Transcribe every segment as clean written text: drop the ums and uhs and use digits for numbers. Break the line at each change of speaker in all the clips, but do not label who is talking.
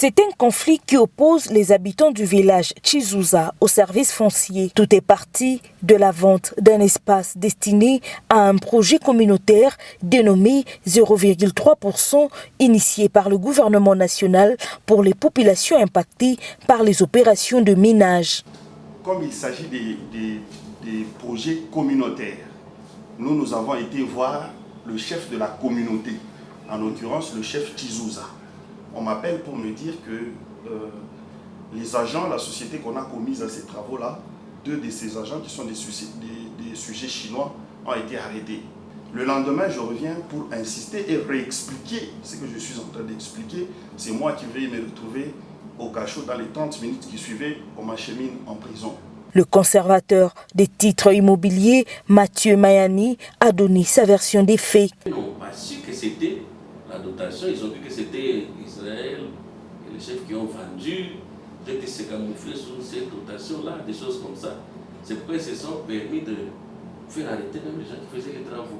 C'est un conflit qui oppose les habitants du village Chizuza au service foncier. Tout est parti de la vente d'un espace destiné à un projet communautaire dénommé 0,3% initié par le gouvernement national pour les populations impactées par les opérations de minage.
Comme il s'agit des projets communautaires, nous avons été voir le chef de la communauté, en l'occurrence le chef Chizuza. On m'appelle pour me dire que les agents, la société qu'on a commise à ces travaux-là, 2 de ces agents qui sont des sujets chinois ont été arrêtés. Le lendemain, je reviens pour insister et réexpliquer ce que je suis en train d'expliquer. C'est moi qui vais me retrouver au cachot dans les 30 minutes qui suivaient, on m'achemine en prison.
Le conservateur des titres immobiliers, Mathieu Mayani, a donné sa version des faits.
Ils n'ont pas su que c'était la dotation, ils ont dit que c'était Israël et les chefs qui ont vendu, peut-être qu'ils se camouflaient sous ces dotations-là, des choses comme ça. C'est pourquoi ils se sont permis de faire arrêter même les gens qui faisaient les travaux.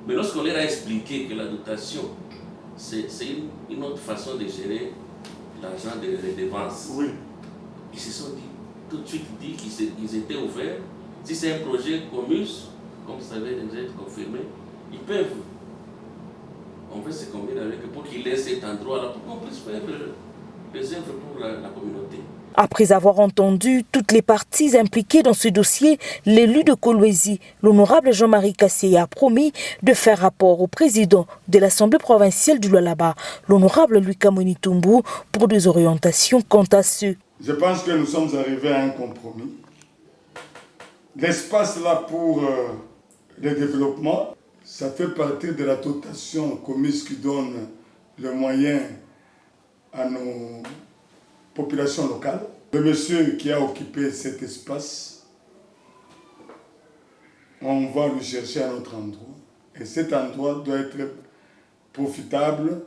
Mais lorsqu'on leur a expliqué que la dotation, c'est une autre façon de gérer l'argent des redevances, oui, ils se sont dit, tout de suite dit qu'ils étaient ouverts. Si c'est un projet Comus, comme ça vient d'être confirmé, ils peuvent. On va se combiner avec eux pour qu'ils laissent cet endroit-là, pour qu'on puisse faire les œuvres pour la communauté.
Après avoir entendu toutes les parties impliquées dans ce dossier, l'élu de Kolwezi, l'honorable Jean-Marie Kassé, a promis de faire rapport au président de l'Assemblée provinciale du Lualaba, l'honorable Luka Monitumbu, pour des orientations quant à ce.
Je pense que nous sommes arrivés à un compromis. L'espace là pour le développement, ça fait partie de la dotation Comus qui donne le moyen à nos populations locales. Le monsieur qui a occupé cet espace, on va le chercher à un autre endroit. Et cet endroit doit être profitable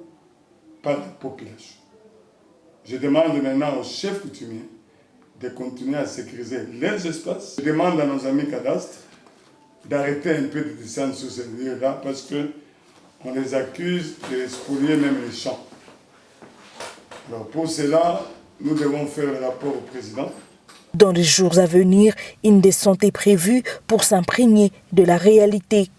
par la population. Je demande maintenant aux chefs coutumiers de continuer à sécuriser leurs espaces. Je demande à nos amis cadastres d'arrêter un peu de descendre sur ces lieux-là parce qu'on les accuse de spolier même les champs. Alors pour cela, nous devons faire le rapport au président.
Dans les jours à venir, une descente est prévue pour s'imprégner de la réalité.